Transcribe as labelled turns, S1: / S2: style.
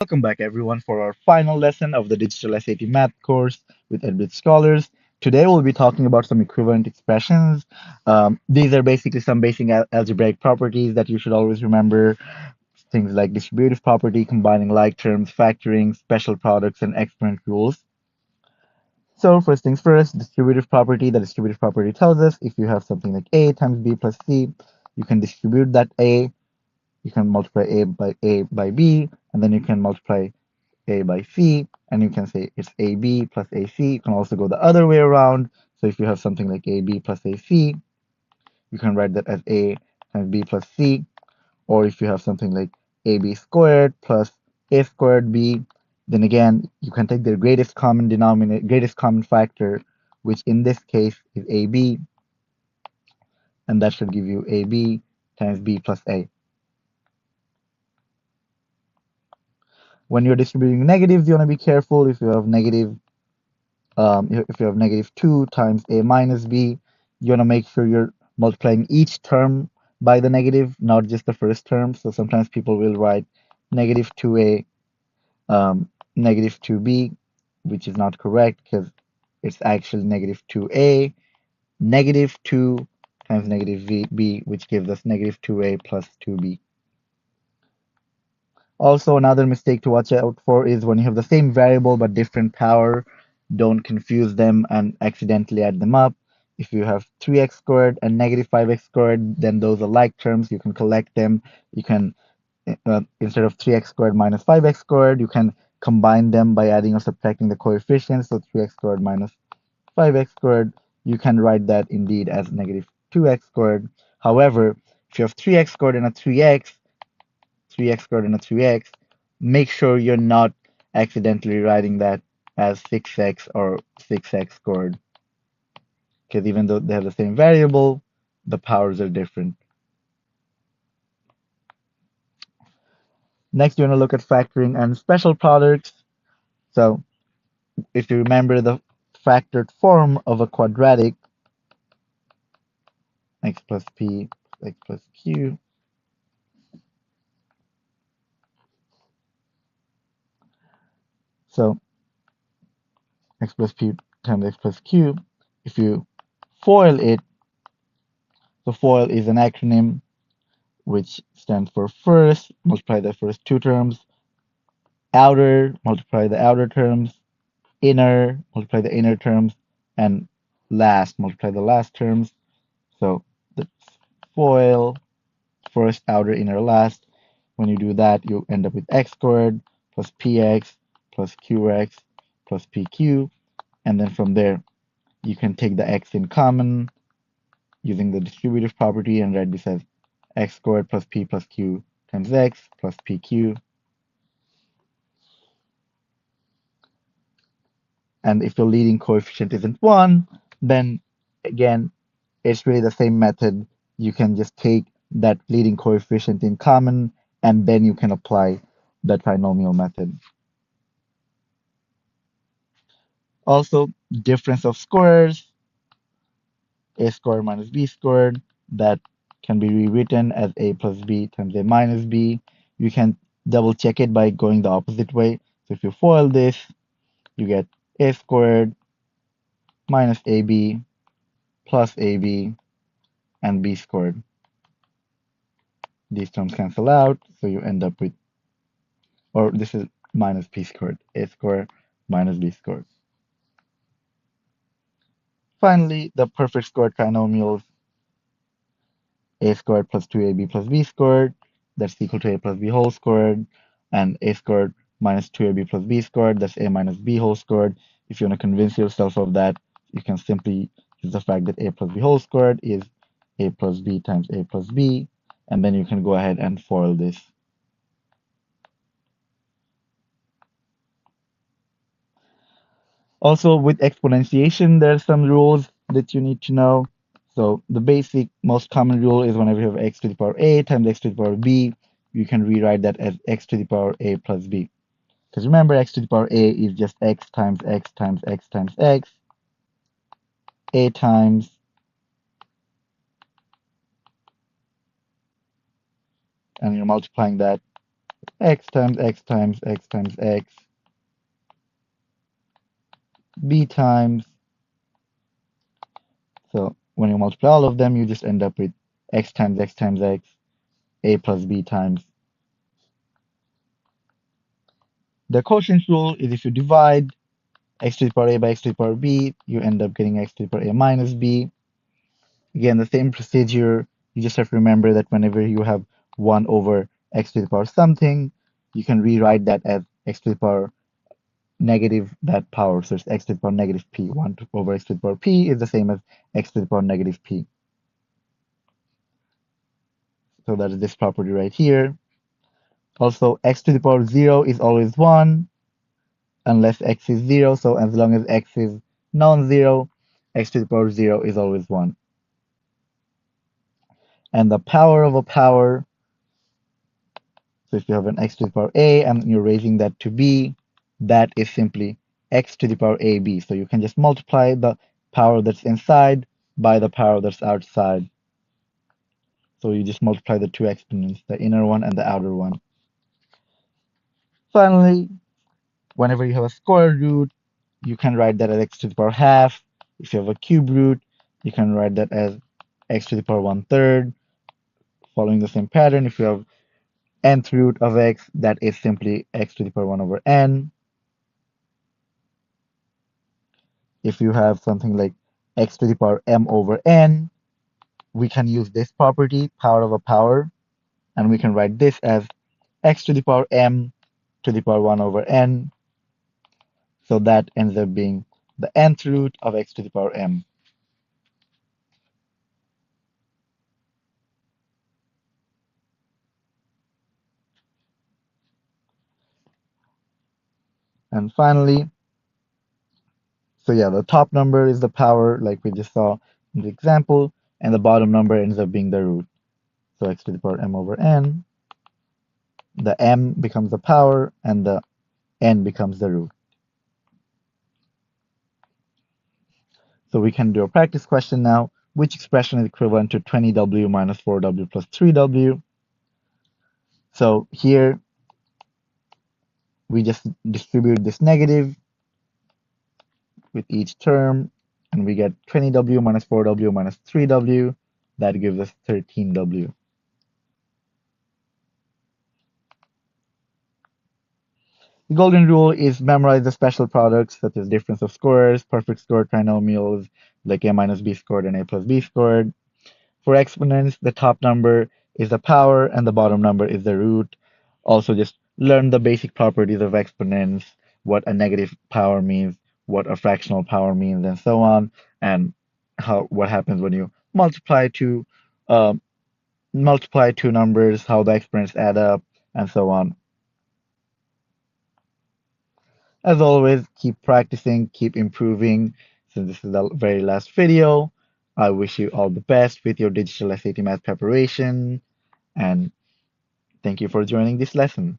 S1: Welcome back, everyone, for our final lesson of the Digital SAT Math course with Edbit Scholars. Today, we'll be talking about some equivalent expressions. These are basically some basic algebraic properties that you should always remember. Things like distributive property, combining like terms, factoring, special products, and exponent rules. So, first things first, distributive property. The distributive property tells us if you have something like A times B plus C, you can distribute that A. You can multiply A by B, and then you can multiply A by C, and you can say it's AB plus AC. You can also go the other way around. So if you have something like AB plus AC, you can write that as A times B plus C. Or if you have something like AB squared plus A squared B, then again, you can take the greatest common denominator, greatest common factor, which in this case is AB, and that should give you AB times B plus A. When you're distributing negatives, you want to be careful. If you have negative 2 times a minus b, you want to make sure you're multiplying each term by the negative, not just the first term. So sometimes people will write negative 2a, negative 2b, which is not correct because it's actually negative 2a, negative 2 times negative b, which gives us negative 2a plus 2b. Also, another mistake to watch out for is when you have the same variable but different power, don't confuse them and accidentally add them up. If you have 3x squared and negative 5x squared, then those are like terms. You can collect them. You can, instead of 3x squared minus 5x squared, you can combine them by adding or subtracting the coefficients. So 3x squared minus 5x squared, you can write that indeed as negative 2x squared. However, if you have 3x squared and a 3x squared and a 3x, make sure you're not accidentally writing that as 6x or 6x squared, because even though they have the same variable, the powers are different. Next, you want to look at factoring and special products. So if you remember the factored form of a quadratic, x plus p x plus q, so x plus p times x plus q, if you FOIL it, the FOIL is an acronym which stands for first, multiply the first two terms, outer, multiply the outer terms, inner, multiply the inner terms, and last, multiply the last terms. So the FOIL, first, outer, inner, last. When you do that, you end up with x squared plus px plus qx plus pq. And then from there, you can take the x in common using the distributive property and write this as x squared plus p plus q times x plus pq. And if your leading coefficient isn't 1, then again, it's really the same method. You can just take that leading coefficient in common, and then you can apply the trinomial method. Also, difference of squares, a squared minus b squared, that can be rewritten as a plus b times a minus b. You can double check it by going the opposite way. So if you FOIL this, you get a squared minus ab plus ab and b squared. These terms cancel out, so you end up with, or this is minus p squared, a squared minus b squared. Finally, the perfect square trinomials, a squared plus 2ab plus b squared, that's equal to a plus b whole squared, and a squared minus 2ab plus b squared, that's a minus b whole squared. If you want to convince yourself of that, you can simply use the fact that a plus b whole squared is a plus b times a plus b, and then you can go ahead and FOIL this. Also, with exponentiation, there are some rules that you need to know. So the basic, most common rule is whenever you have x to the power a times x to the power b, you can rewrite that as x to the power a plus b. Because remember, x to the power a is just x times x times x times x, a times, and you're multiplying that x times x times x times x, b times. So when you multiply all of them, you just end up with x times x, a plus b times. The quotient rule is if you divide x to the power a by x to the power b, you end up getting x to the power a minus b. Again, the same procedure. You just have to remember that whenever you have 1 over x to the power something, you can rewrite that as x to the power negative that power. So it's x to the power negative p. 1 over x to the power p is the same as x to the power negative p. So that is this property right here. Also, x to the power 0 is always 1 unless x is 0. So as long as x is non-zero, x to the power 0 is always 1. And the power of a power, so if you have an x to the power a and you're raising that to b, that is simply x to the power ab. So you can just multiply the power that's inside by the power that's outside. So you just multiply the two exponents, the inner one and the outer one. Finally, whenever you have a square root, you can write that as x to the power half. If you have a cube root, you can write that as x to the power 1/3. Following the same pattern, if you have nth root of x, that is simply x to the power 1 over n. If you have something like x to the power m over n, we can use this property, power of a power, and we can write this as x to the power m to the power 1 over n. So that ends up being the nth root of x to the power m. And finally, so yeah, the top number is the power, like we just saw in the example, and the bottom number ends up being the root. So x to the power m over n, the m becomes the power, and the n becomes the root. So we can do a practice question now. Which expression is equivalent to 20w minus 4w plus 3w? So here we just distribute this negative with each term, and we get 20w minus 4w minus 3w. That gives us 13w. The golden rule is memorize the special products such as difference of squares, perfect square trinomials like a minus b squared and a plus b squared. For exponents, the top number is the power and the bottom number is the root. Also, just learn the basic properties of exponents, what a negative power means, what a fractional power means, and so on, and how what happens when you um, multiply two numbers, how the exponents add up, and so on. As always, keep practicing, keep improving. Since this is the very last video, I wish you all the best with your digital SAT math preparation, and thank you for joining this lesson.